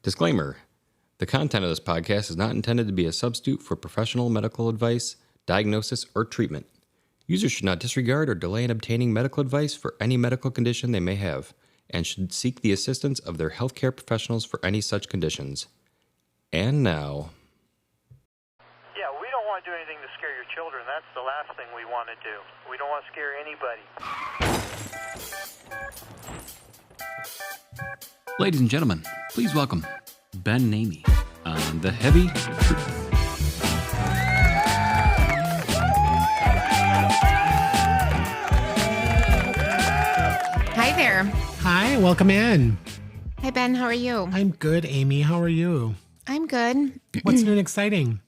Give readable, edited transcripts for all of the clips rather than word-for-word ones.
Disclaimer: the content of this podcast is not intended to be a substitute for professional medical advice, diagnosis, or treatment. Users should not disregard or delay in obtaining medical advice for any medical condition they may have, and should seek the assistance of their healthcare professionals for any such conditions. And now... Yeah, we don't want to do anything to scare your children. That's the last thing we want to do. We don't want to scare anybody. Ladies and gentlemen, please welcome Ben and Amy on The Heavy Truth. Hi there. Hi, welcome in. Hi, Ben. How are you? I'm good, Amy. How are you? I'm good. What's new and exciting?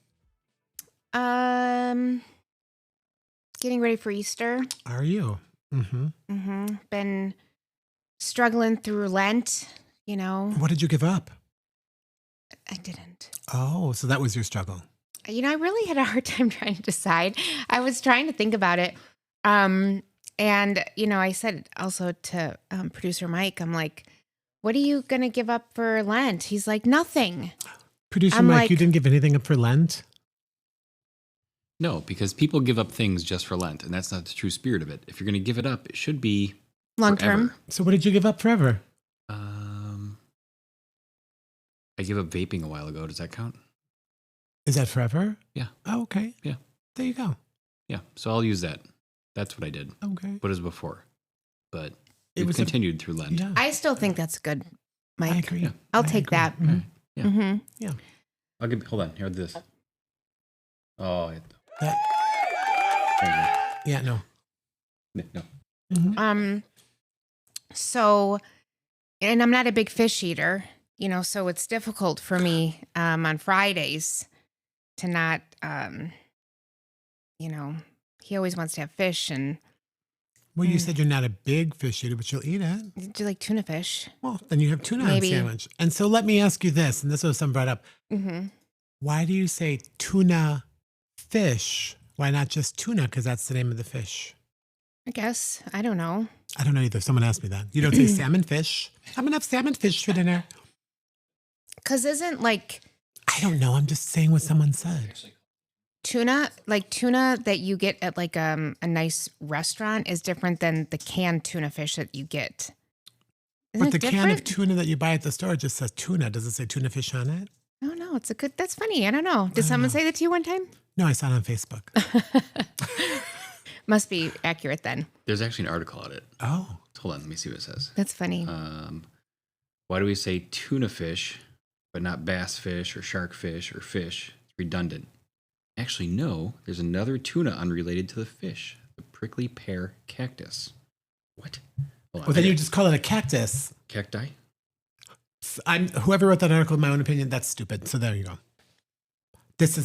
Getting ready for Easter. Are you? Been struggling through Lent, you know. What did you give up? I didn't. Oh, so that was your struggle. You know, I really had a hard time trying to decide. I was trying to think about it. And, you know, I said also to producer Mike, I'm like, what are you going to give up for Lent? He's like, nothing. Producer Mike, you didn't give anything up for Lent? No, because people give up things just for Lent, and that's not the true spirit of it. If you're going to give it up, it should be long forever. term. So what did you give up forever? I gave up vaping a while ago. Does that count? Is that forever? Yeah. Oh, okay. Yeah. There you go. Yeah, so I'll use that. That's what I did. Okay. What is before? But It it was continued through Lent. Yeah. I still think that's good, Mike. I agree. Yeah. I'll I take agree. that. Mhm. Yeah. Mm-hmm. Yeah. I'll give. Hold on. Here, this. Oh, That- there yeah, no. you go. No. Mhm. So, and I'm not a big fish eater, you know, so it's difficult for me on Fridays to not, you know, he always wants to have fish and Well, you said you're not a big fish eater, but you'll eat it. do like tuna fish. Well, then you have tuna on Maybe. sandwich. And so let me ask you this, and this was some brought up. Mm-hmm. Why do you say tuna fish? Why not just tuna? Because that's the name of the fish. I guess. I don't know. I don't know either. Someone asked me that. You don't say salmon fish. I'm going to have salmon fish for dinner. Because isn't like I don't know. I'm just saying what someone said. tuna that you get at like a nice restaurant is different than the canned tuna fish that you get. Isn't But the it can of different? tuna that you buy at the store just says tuna. Does it say tuna fish on it? I don't know. It's a good, that's funny. I don't know. Did someone say that to you one time? No, I saw it on Facebook. Must be accurate then. There's actually an article on it. Oh. Hold on. Let me see what it says. That's funny. Why do we say tuna fish, but not bass fish or shark fish or fish? It's redundant. Actually, no. There's another tuna unrelated to the fish, the prickly pear cactus. What? Hold on. Well, then you just call it a cactus. Cacti? Whoever wrote that article, in my own opinion, that's stupid. So there you go. This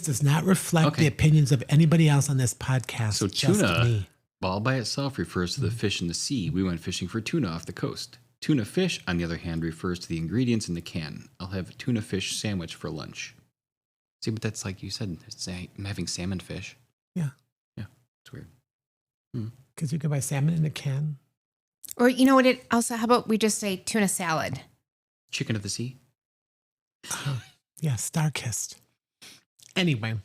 does not reflect the opinions of anybody else on this podcast. So just tuna, me. all by itself, refers to the fish in the sea. We went fishing for tuna off the coast. Tuna fish, on the other hand, refers to the ingredients in the can. I'll have a tuna fish sandwich for lunch. See, but that's like you said, I'm having salmon fish. Yeah. Yeah, it's weird. Because you can buy salmon in a can. Or you know what? It also. How about we just say tuna salad? Chicken of the sea? Yeah, star-kissed. Anyway,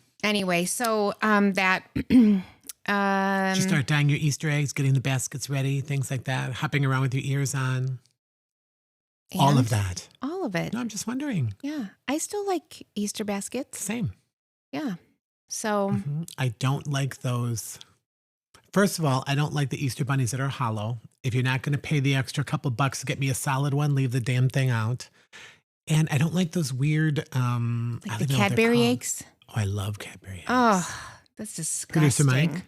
So that. you start dyeing your Easter eggs, getting the baskets ready, things like that, hopping around with your ears on. All of that. All of it. No, I'm just wondering. Yeah, I still like Easter baskets. Same. Yeah. So I don't like those. First of all, I don't like the Easter bunnies that are hollow. If you're not going to pay the extra couple bucks to get me a solid one, leave the damn thing out. And I don't like those weird, like I the don't know what they're Cadbury called. eggs. Oh, I love Cadbury eggs. Oh, that's disgusting. Producer Mike?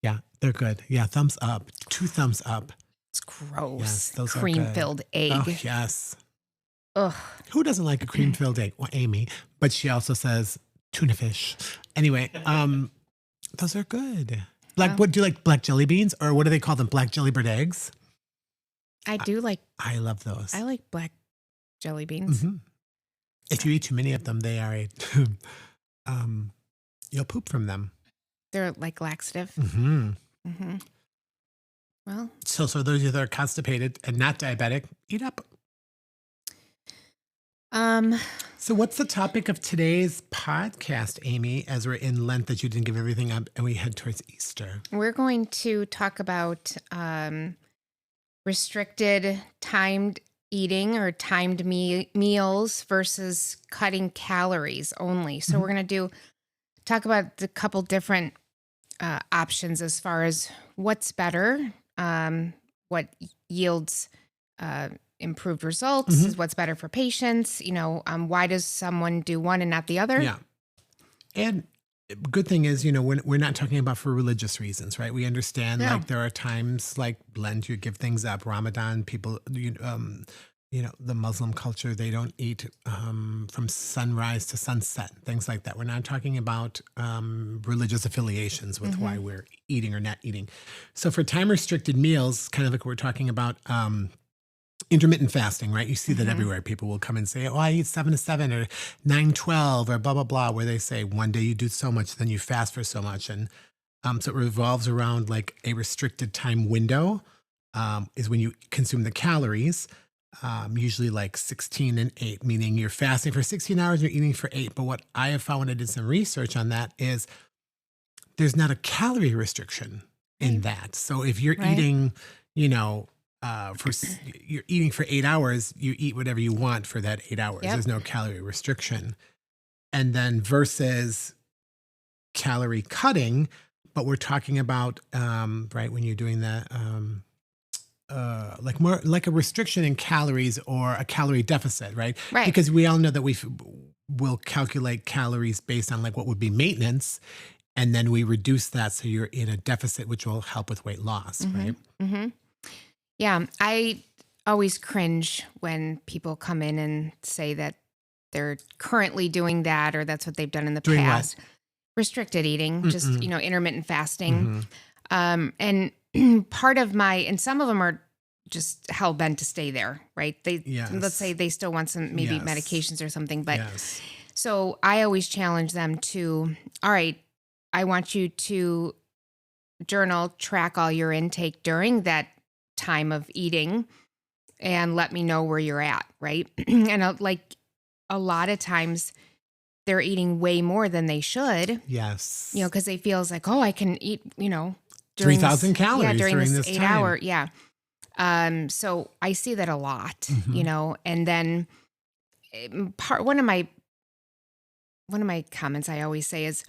Yeah, they're good. Yeah, thumbs up. 2 thumbs up. It's gross. Yes, those are Cream-filled egg. Oh, yes. Ugh. Who doesn't like a cream-filled egg? Well, Amy. But she also says tuna fish. Anyway, those are good. What do you like? Black jelly beans? Or what do they call them? Black jelly bird eggs? I do like. I love those. I like black jelly beans. Mhm. If you eat too many of them, they are you'll poop from them. They're like laxative. Mm-hmm. Mm-hmm. Well, So those of you that are constipated and not diabetic, eat up. Um, So, what's the topic of today's podcast, Amy, as we're in Lent that you didn't give everything up and we head towards Easter? we're going to talk about restricted timed eating or timed meals versus cutting calories only. So we're going to talk about a couple different options as far as what's better, what yields improved results, is what's better for patients. Why does someone do one and not the other? Yeah. And good thing is, we're not talking about for religious reasons, right? We understand Yeah. like there are times like Lent, you give things up. Ramadan, people, the Muslim culture, they don't eat from sunrise to sunset, things like that. We're not talking about religious affiliations with why we're eating or not eating. So for time restricted meals, kind of like we're talking about intermittent fasting, right? You see that everywhere. People will come and say, I eat 7 to 7 or 9-12 or blah, blah, blah, where they say one day you do so much, then you fast for so much. And so it revolves around like a restricted time window is when you consume the calories, usually like 16 and 8, meaning you're fasting for 16 hours, you're eating for 8. But what I have found when I did some research on that is there's not a calorie restriction in that. So if you're eating, you're eating for 8 hours, you eat whatever you want for that 8 hours. Yep. There's no calorie restriction. And then versus calorie cutting, but we're talking about, right, when you're doing that, like more like a restriction in calories or a calorie deficit, right? Right. Because we all know that we'll calculate calories based on like what would be maintenance. And then we reduce that so you're in a deficit, which will help with weight loss, right? Mm-hmm. Yeah, I always cringe when people come in and say that they're currently doing that or that's what they've done in the Doing what? past. Restricted eating, just, intermittent fasting. And part of and some of them are just hell bent to stay there, right? Let's say they still want some maybe medications or something. But so I always challenge them to, all right, I want you to journal, track all your intake during that time of eating and let me know where you're at, right? And like a lot of times they're eating way more than they should. Yes. Because they feel like, I can eat, 3,000 calories during this this 8 time. hour. Yeah. So I see that a lot, and then one of my comments I always say is,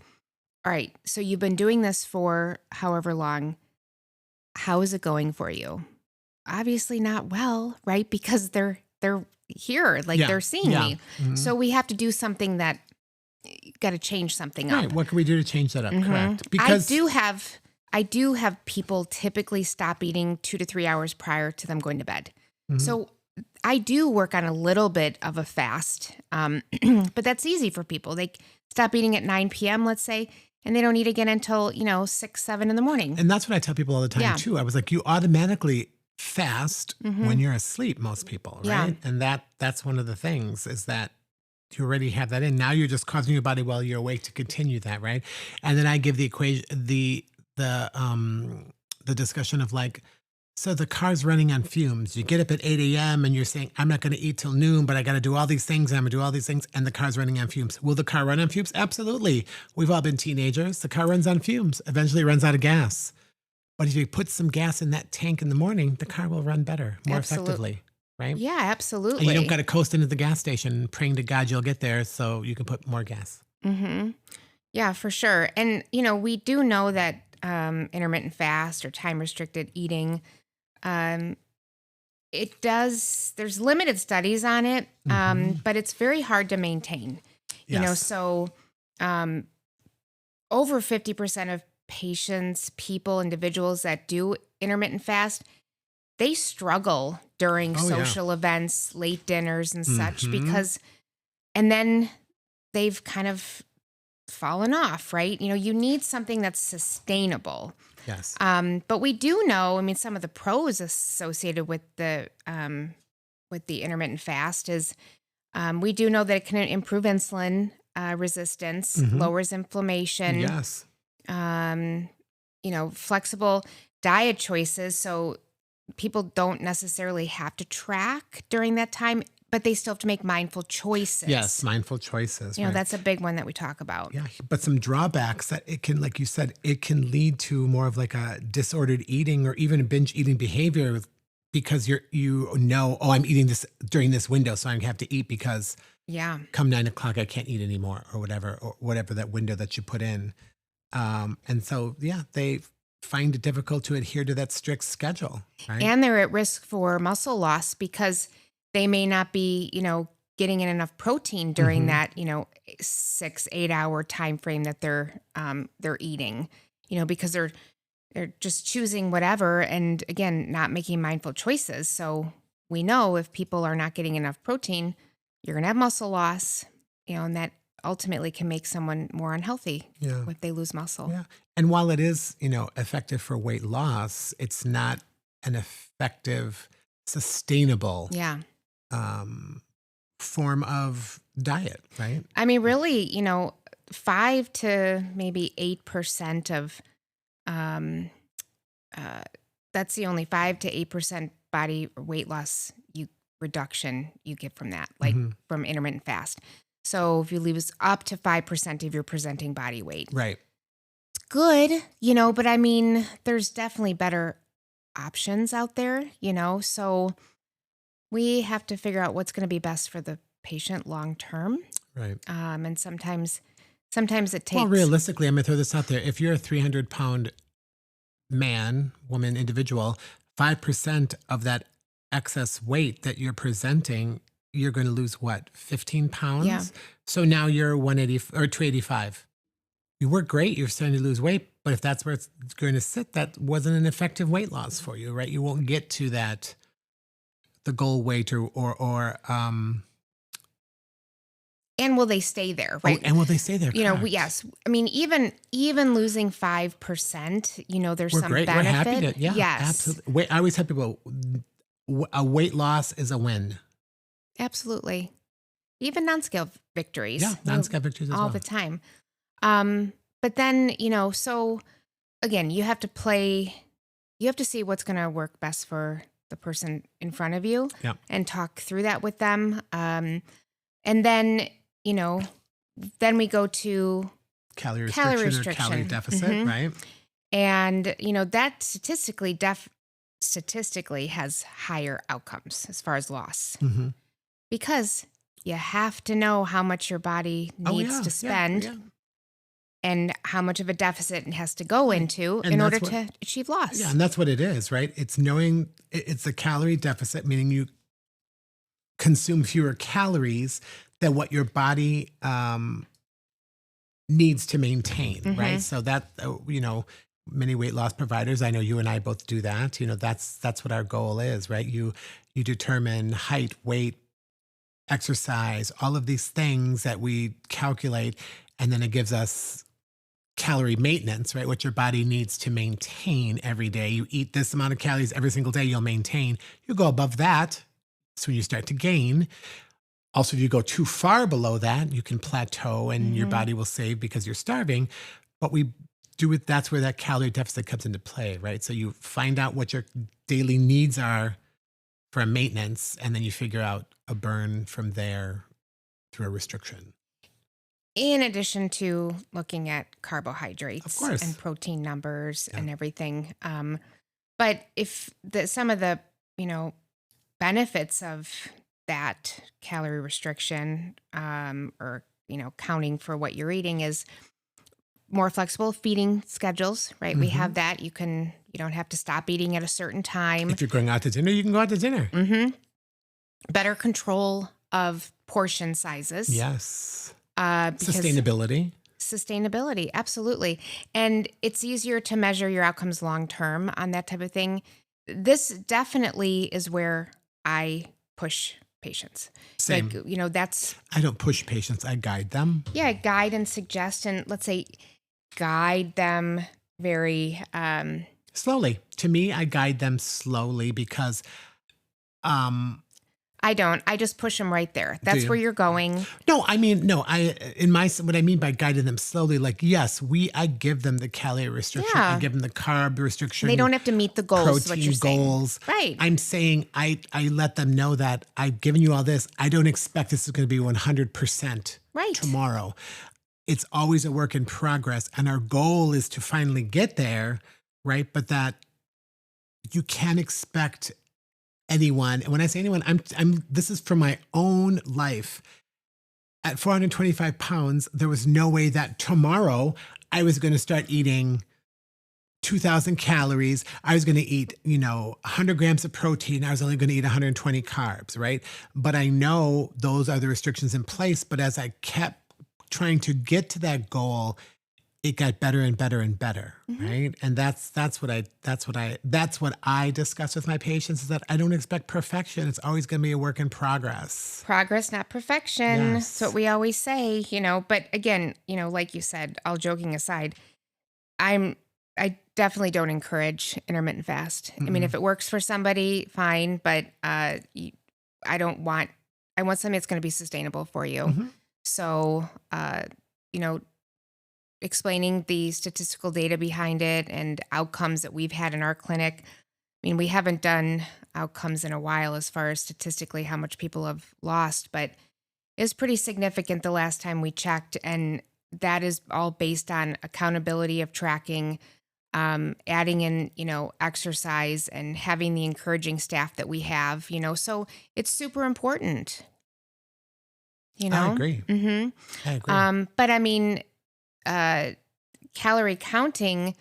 all right, so you've been doing this for however long. How is it going for you? Obviously not well, right? Because they're here, like they're seeing me. So we have to do something that got to change something up. Right. What can we do to change that up? Correct. Because I do have people typically stop eating 2 to 3 hours prior to them going to bed. So I do work on a little bit of a fast, but that's easy for people. They stop eating at 9 p.m., let's say, and they don't eat again until, 6, 7 in the morning. And that's what I tell people all the time too. I was like, you automatically fast when you're asleep, most people, right? Yeah. And that's one of the things is that you already have that in. Now you're just causing your body while you're awake to continue that, right? And then I give the equation, the discussion of like, so the car's running on fumes. You get up at 8 a.m. and you're saying, I'm not going to eat till noon, but I got to do all these things. I'm going to do all these things. And the car's running on fumes. Will the car run on fumes? Absolutely. We've all been teenagers. The car runs on fumes. Eventually it runs out of gas. But if you put some gas in that tank in the morning, the car will run better, more effectively, right? Yeah, absolutely. And you don't got to coast into the gas station praying to God you'll get there so you can put more gas. Yeah, for sure. And, we do know that intermittent fast or time restricted eating, there's limited studies on it, but it's very hard to maintain, so over 50% of patients, individuals that do intermittent fast, they struggle during social events, late dinners and such and then they've kind of fallen off, right? You need something that's sustainable. Yes. But we do know, some of the pros associated with the intermittent fast is we do know that it can improve insulin resistance, lowers inflammation. Yes. Flexible diet choices. So people don't necessarily have to track during that time. but they still have to make mindful choices. Yes, mindful choices. You know, right. that's a big one that we talk about. Yeah, but some drawbacks that it can, like you said, it can lead to more of like a disordered eating or even a binge eating behavior because oh, I'm eating this during this window, so I have to eat because Yeah. come 9 o'clock, I can't eat anymore or whatever that window that you put in. And so, yeah, they find it difficult to adhere to that strict schedule, right? And they're at risk for muscle loss because they may not be, getting in enough protein during that, 6-8 hour time frame that they're eating, because they're just choosing whatever and again, not making mindful choices. So we know if people are not getting enough protein, you're going to have muscle loss, and that ultimately can make someone more unhealthy Yeah. if they lose muscle. Yeah. And while it is, effective for weight loss, it's not an effective, sustainable Yeah. form of diet, right? I mean, really, 5 to maybe 8% of, that's the only 5 to 8% body weight loss reduction you get from that, like from intermittent fast. So if you lose up to 5% of your presenting body weight, Right. it's good, but I mean, there's definitely better options out there, so we have to figure out what's going to be best for the patient long term. Right. And sometimes it takes. Well, realistically, I'm going to throw this out there. If you're a 300-pound man, woman, individual, 5% of that excess weight that you're presenting, you're going to lose what, 15 pounds? Yeah. So now you're 180 or 285. You work great. You're starting to lose weight, but if that's where it's going to sit, that wasn't an effective weight loss for you, right? You won't get to the goal weight or And will they stay there, right? and will they stay there? Correct. Yes. I mean, even losing 5%, there's We're some great. benefit. We're happy to, yeah, Yes. absolutely. I always tell people a weight loss is a win. Absolutely. Even non-scale victories. Yeah, non-scale victories as all well. the time. But then, so again, you have to see what's going to work best for the person in front of you and talk through that with them. And then, then we go to Calorie restriction or calorie deficit, right? And, that statistically has higher outcomes as far as loss because you have to know how much your body needs to spend and how much of a deficit it has to go into in order to achieve loss. Yeah, and that's what it is, right? It's knowing it's a calorie deficit, meaning you consume fewer calories than what your body needs to maintain, right? So that, many weight loss providers, I know you and I both do that. That's what our goal is, right? You determine height, weight, exercise, all of these things that we calculate, and then it gives us calorie maintenance, right? What your body needs to maintain every day. You eat this amount of calories every single day, you'll maintain. You go above that, so you start to gain. Also, if you go too far below that, you can plateau and your body will save because you're starving. But we do it, that's where that calorie deficit comes into play, right? So you find out what your daily needs are for a maintenance, and then you figure out a burn from there through a restriction. In addition to looking at carbohydrates Of course. and protein numbers and everything. But if some of the, benefits of that calorie restriction or, counting for what you're eating is more flexible feeding schedules, right? We have that. You don't have to stop eating at a certain time. If you're going out to dinner, you can go out to dinner. Better control of portion sizes. Yes. Because Sustainability, absolutely. And it's easier to measure your outcomes long term on that type of thing. This definitely is where I push patients. Same. Like, that's... I don't push patients, I guide them. Yeah, guide and suggest, and let's say guide them very... slowly. To me, I guide them slowly because... I I don't. I just push them right there. Do That's you? where you're going. No, I mean, no, what I mean by guiding them slowly, like, yes, I give them the calorie restriction. Yeah. I give them the carb restriction. They don't have to meet the goals, is what protein you're saying. goals. Right. I'm saying I let them know that I've given you all this. I don't expect this is going to be 100% Right. tomorrow. It's always a work in progress. And our goal is to finally get there, right? But that you can't expect anyone. And when I say anyone, this is from my own life. At 425 pounds, there was no way that tomorrow I was going to start eating 2,000 calories. I was going to eat, 100 grams of protein. I was only going to eat 120 carbs, right? But I know those are the restrictions in place. But as I kept trying to get to that goal, it got better and better and better, right? And that's what I discuss with my patients, is that I don't expect perfection. It's always going to be a work in progress. Progress, not perfection. Yes. That's what we always say, but again, like you said, all joking aside, I definitely don't encourage intermittent fast. I mean, if it works for somebody, fine, but I want something that's going to be sustainable for you. So, explaining the statistical data behind it and outcomes that we've had in our clinic. I mean, we haven't done outcomes in a while as far as statistically how much people have lost, but it's pretty significant the last time we checked. And that is all based on accountability of tracking, adding in, exercise and having the encouraging staff that we have, so it's super important. I agree. I agree. But I mean, calorie counting,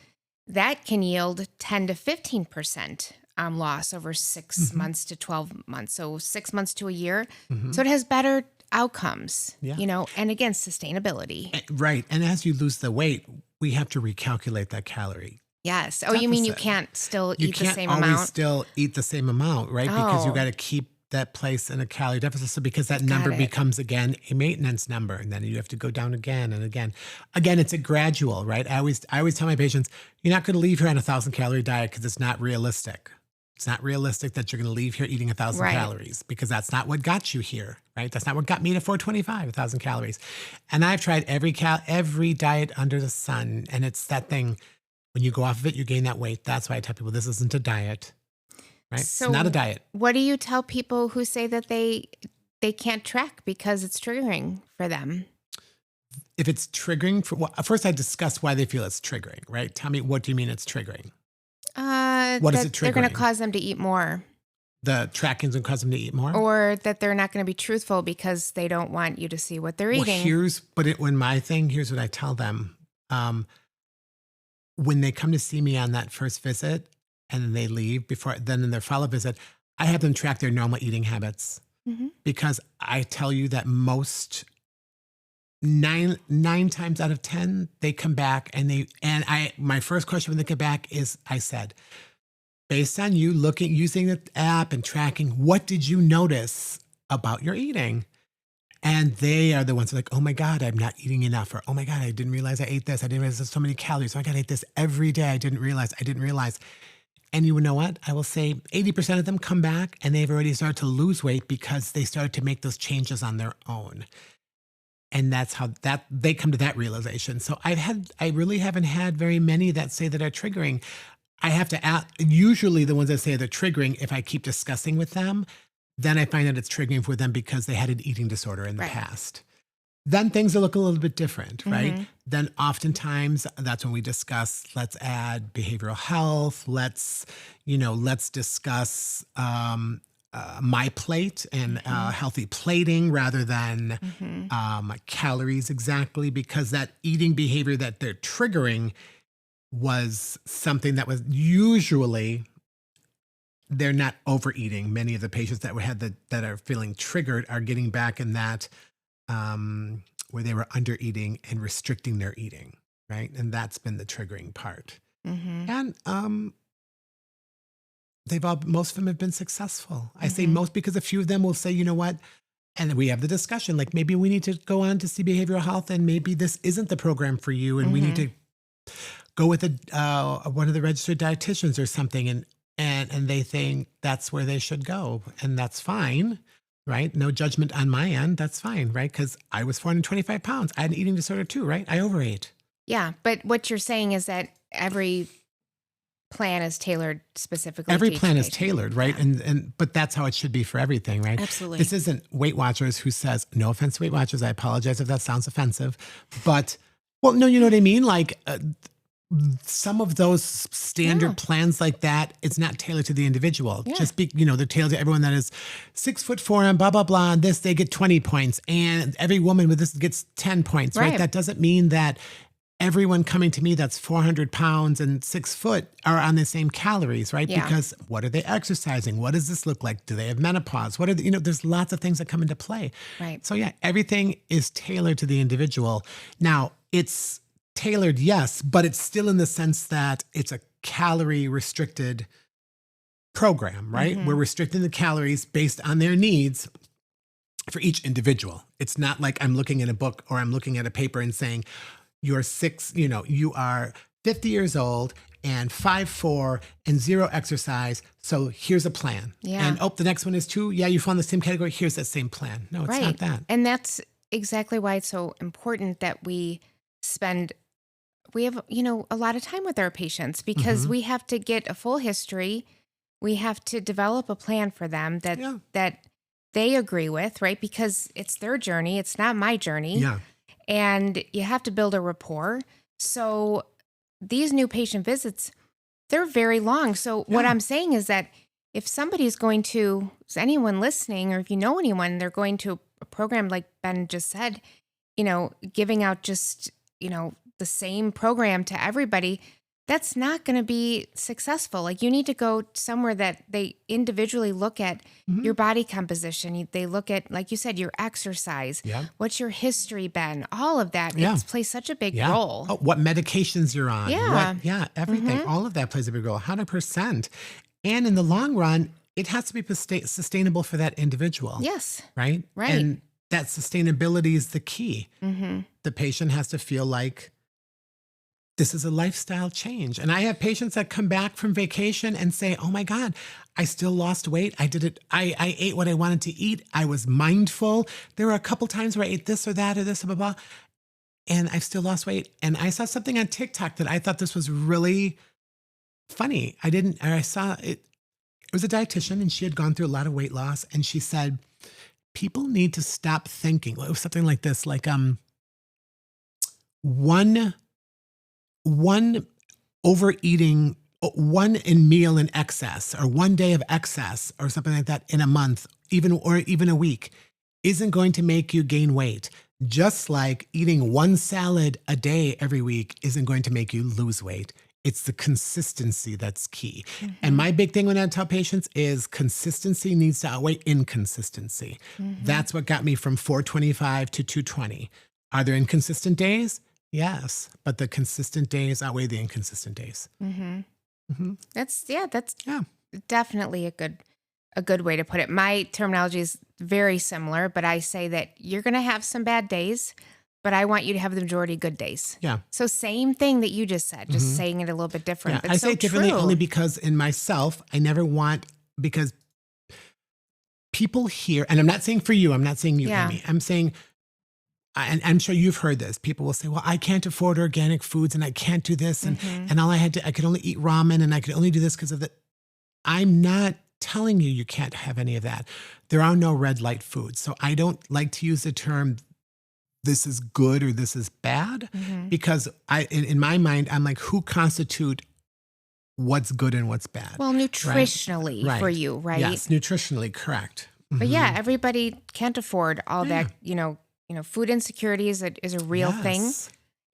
that can yield 10 to 15% loss over 6 months to 12 months. So 6 months to a year. So it has better outcomes, and again, sustainability. Right. And as you lose the weight, we have to recalculate that calorie. Yes. Oh, you mean you can't still eat the same amount? You can't always still eat the same amount, right? Because you Oh. got to keep that place in a calorie deficit. So because that number becomes, again, a maintenance number, and then you have to go down again and again. Again, it's a gradual, right? I always tell my patients, you're not going to leave here on a 1,000-calorie diet because it's not realistic. It's not realistic that you're going to leave here eating 1,000 calories, because that's not what got you here, right? That's not what got me to 425, 1,000 calories. And I've tried every diet under the sun, and it's that thing. When you go off of it, you gain that weight. That's why I tell people this isn't a diet, right? So it's not a diet. What do you tell people who say that they can't track because it's triggering for them? If it's triggering, first I discuss why they feel it's triggering, right? Tell me, what do you mean it's triggering? What is it triggering? They're going to cause them to eat more. The tracking's going to cause them to eat more? Or that they're not going to be truthful because they don't want you to see what they're eating. Here's what I tell them. When they come to see me on that first visit and then they leave, then in their follow-up visit, I have them track their normal eating habits. Because I tell you that most 9 times out of 10, they come back my first question when they come back is, I said, based on you using the app and tracking, what did you notice about your eating? And they are the ones who are like, oh my God, I'm not eating enough. Or, oh my God, I didn't realize I ate this. I didn't realize there's so many calories. Oh my God, I ate this every day. I didn't realize. And you know what? I will say 80% of them come back and they've already started to lose weight because they started to make those changes on their own. And that's how they come to that realization. So I really haven't had very many that say that are triggering. I have to ask, usually the ones that say they're triggering, if I keep discussing with them, then I find that it's triggering for them because they had an eating disorder in the past. Then things will look a little bit different, right? Then oftentimes that's when we discuss, let's add behavioral health. Let's discuss my plate and healthy plating rather than calories exactly, because that eating behavior that they're triggering was something that was usually, they're not overeating. Many of the patients that are feeling triggered are getting back in that where they were under eating and restricting their eating, right? And that's been the triggering part. And most of them have been successful. I say most because a few of them will say, you know what? And we have the discussion, like maybe we need to go on to see behavioral health, and maybe this isn't the program for you, and we need to go with one of the registered dietitians or something. And they think that's where they should go, and that's fine. right? No judgment on my end. That's fine, right? Because I was 425 pounds. I had an eating disorder too, right? I overate. Yeah. But what you're saying is that every plan is tailored specifically Every to each plan is patient. tailored, right? Yeah. But that's how it should be for everything, right? Absolutely. This isn't Weight Watchers who says, no offense to Weight Watchers, I apologize if that sounds offensive, but well, no, you know what I mean? Like some of those standard Yeah. plans like that, it's not tailored to the individual. Yeah. Just be, they're tailored to everyone that is 6'4" and blah, blah, blah. And this, they get 20 points. And every woman with this gets 10 points, right? Right. That doesn't mean that everyone coming to me that's 400 pounds and 6 foot are on the same calories, right? Yeah. Because what are they exercising? What does this look like? Do they have menopause? What are there's lots of things that come into play. Right. So yeah, everything is tailored to the individual. Now it's tailored, yes, but it's still in the sense that it's a calorie restricted program, right? We're restricting the calories based on their needs for each individual. It's not like I'm looking at a book or I'm looking at a paper and saying, you are 50 years old and 5'4" and 0 exercise. So here's a plan. Yeah. And the next one is 2. Yeah, you fall in the same category. Here's that same plan. No, it's not that. And that's exactly why it's so important that we have, a lot of time with our patients because we have to get a full history. We have to develop a plan for them that they agree with, right? Because it's their journey. It's not my journey. Yeah. And you have to build a rapport. So these new patient visits, they're very long. So what I'm saying is that if somebody's going to, is anyone listening, or if you know anyone, they're going to a program like Ben just said, giving out just, the same program to everybody, that's not going to be successful. Like you need to go somewhere that they individually look at your body composition. They look at, like you said, your exercise. Yeah. What's your history been? All of that. Yeah. It plays such a big role. Oh, what medications you're on. Yeah. Everything. All of that plays a big role, 100%. And in the long run, it has to be sustainable for that individual. Yes. Right? Right. And that sustainability is the key. The patient has to feel like this is a lifestyle change. And I have patients that come back from vacation and say, oh my God, I still lost weight. I did it. I ate what I wanted to eat. I was mindful. There were a couple times where I ate this or that or this, blah, blah, blah, and I've still lost weight. And I saw something on TikTok that I thought this was really funny. I saw it. It was a dietitian and she had gone through a lot of weight loss. And she said, people need to stop thinking. Well, it was something like this, like one overeating, one meal in excess, or one day of excess, or something like that in a month, even a week, isn't going to make you gain weight. Just like eating one salad a day every week isn't going to make you lose weight. It's the consistency that's key. And my big thing when I tell patients is consistency needs to outweigh inconsistency. That's what got me from 425 to 220. Are there inconsistent days? Yes, but the consistent days outweigh the inconsistent days. That's definitely a good way to put it. My terminology is very similar, but I say that you're going to have some bad days, but I want you to have the majority of good days. Yeah. So same thing that you just said, just saying it a little bit different. Yeah, But I so say it differently true. only because in myself, I never want, because people hear, and I'm not saying for you, I'm not saying you, Yeah. Amy, I'm saying, and I'm sure you've heard this. People will say, well, I can't afford organic foods and I can't do this. And I could only eat ramen and I could only do this because of the, I'm not telling you can't have any of that. There are no red light foods. So I don't like to use the term, this is good or this is bad, because in my mind, I'm like, who constitute what's good and what's bad? Well, nutritionally for you, right? Yes, nutritionally, correct. But yeah, everybody can't afford all that, food insecurity is a real thing.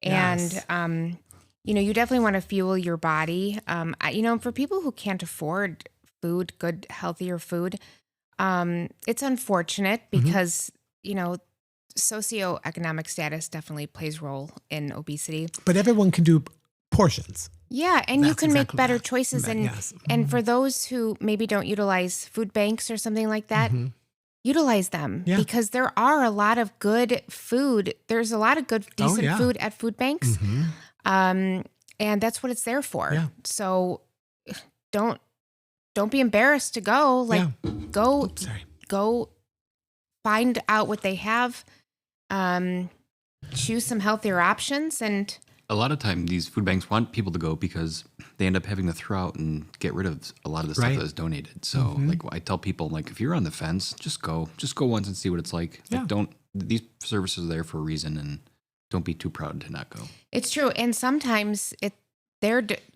Yes. And, you definitely want to fuel your body. For people who can't afford food, good, healthier food, it's unfortunate because, socioeconomic status definitely plays a role in obesity. But everyone can do portions. Yeah, and you That's can make exactly better that. choices. And Yes. and for those who maybe don't utilize food banks or something like that, utilize them Yeah. because there are a lot of good food. There's a lot of good, decent yeah. food at food banks. And that's what it's there for. Yeah. So don't be embarrassed to go. Like Yeah. go Sorry. go find out what they have, choose some healthier options, and A lot of time, these food banks want people to go because they end up having to throw out and get rid of a lot of the stuff Right. that is donated. So, like, I tell people, like, if you're on the fence, just go once and see what it's like. Yeah. Like, these services are there for a reason, and don't be too proud to not go. it's true. And sometimes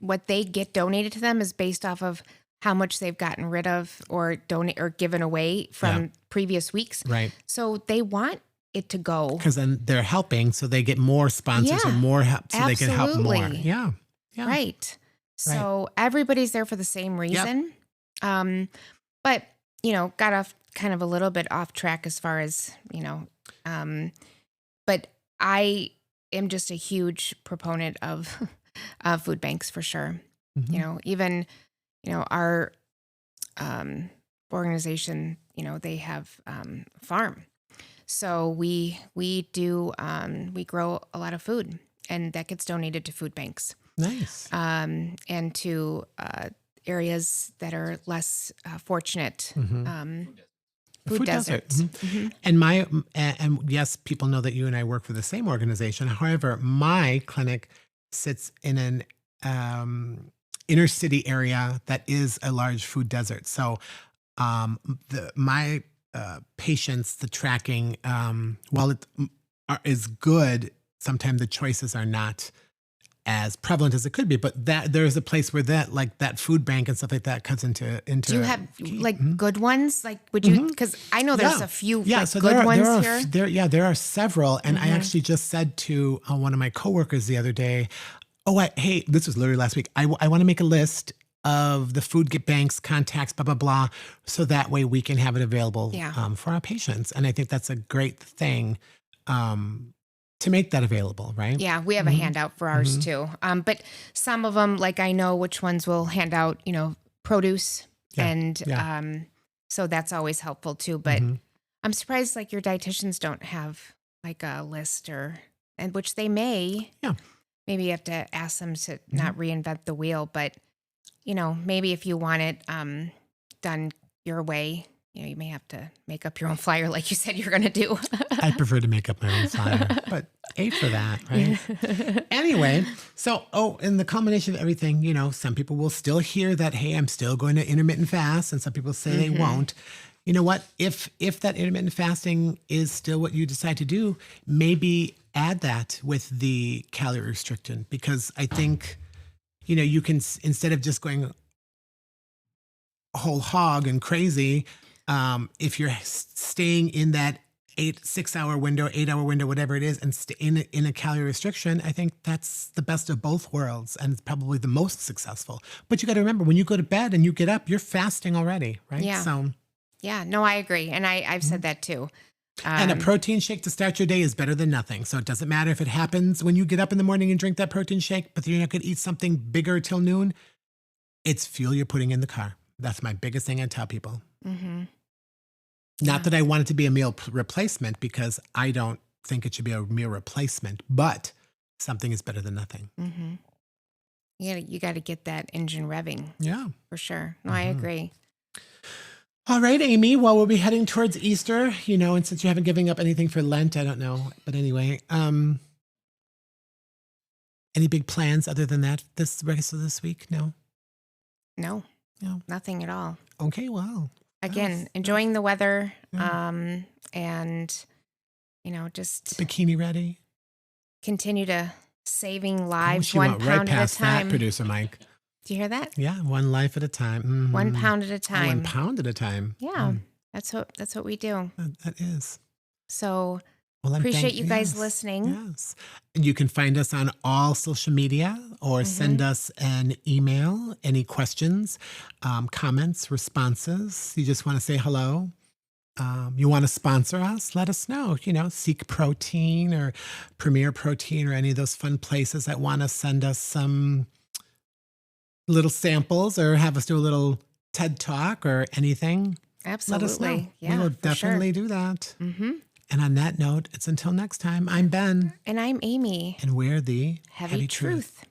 what they get donated to them is based off of how much they've gotten rid of or donate or given away from previous weeks. Right. So they want it to go. Because then they're helping, so they get more sponsors Yeah, or more help, so they can help more. absolutely. Yeah. Yeah. Right. So everybody's there for the same reason. But, got off kind of a little bit off track as far as, but I am just a huge proponent of food banks for sure. Mhm. Even, our organization, they have farm. So we do, we grow a lot of food, and that gets donated to food banks. Nice. And to areas that are less fortunate. Food deserts. Mhm. And yes, people know that you and I work for the same organization. However, my clinic sits in an inner city area that is a large food desert. So my patients, the tracking, while it is good, sometimes the choices are not as prevalent as it could be, but that there's a place where that food bank and stuff like that comes into. Do you have like Mhm. good ones? Like, would you? Because I know there's a few so good ones here. there are several, and I actually just said to one of my coworkers the other day, hey, this was literally last week. I want to make a list of the food banks contacts, blah blah blah, so that way we can have it available for our patients. And I think that's a great thing. To make that available, right? Yeah, we have a handout for ours too. But some of them, like I know which ones will hand out, produce, and so that's always helpful too. But I'm surprised like your dietitians don't have like a list and which they may. Yeah. Maybe you have to ask them to not reinvent the wheel, but maybe if you want it done your way, you may have to make up your own flyer like you said you're going to do. I prefer to make up my own flyer, but A for that, right? Anyway, so, in the combination of everything, some people will still hear that, hey, I'm still going to intermittent fast, and some people say they won't. You know what? If that intermittent fasting is still what you decide to do, maybe add that with the calorie restriction, because I think, you can, instead of just going whole hog and crazy, if you're staying in that 8-hour window, whatever it is, and in a calorie restriction, I think that's the best of both worlds, and it's probably the most successful. But you got to remember, when you go to bed and you get up, you're fasting already, right? Yeah. So, yeah, no, I agree. And I've said that too. and a protein shake to start your day is better than nothing. So it doesn't matter if it happens when you get up in the morning and drink that protein shake, but you're not going to eat something bigger till noon. It's fuel you're putting in the car. That's my biggest thing I tell people. Not that I want it to be a meal replacement, because I don't think it should be a meal replacement, but something is better than nothing. You got to get that engine revving. Yeah. For sure. No, I agree. All right, Amy. Well, we'll be heading towards Easter, and since you haven't given up anything for Lent, I don't know. But anyway, any big plans other than that this rest of this week? No? No, nothing at all. Okay, well. Again, enjoying the weather, Yeah. and, just Bikini ready? continue to saving Oh, lives she one went pound right at a past time. that, producer Mike. Do you hear that? Yeah, one life at a time. Mhm. 1 pound at a Oh, time. 1 pound at a time. Yeah, that's what we do. That is. So Well, appreciate you guys listening. Yes. And you can find us on all social media, or send us an email, any questions, comments, responses. You just want to say hello. You want to sponsor us, let us know. Seek Protein or Premier Protein or any of those fun places that want to send us some little samples or have us do a little TED Talk or anything. Absolutely. Let us know. Yeah, we will for definitely sure. do that. Mm-hmm. And on that note, it's until next time. I'm Ben. And I'm Amy. And we're the Heavy Truth.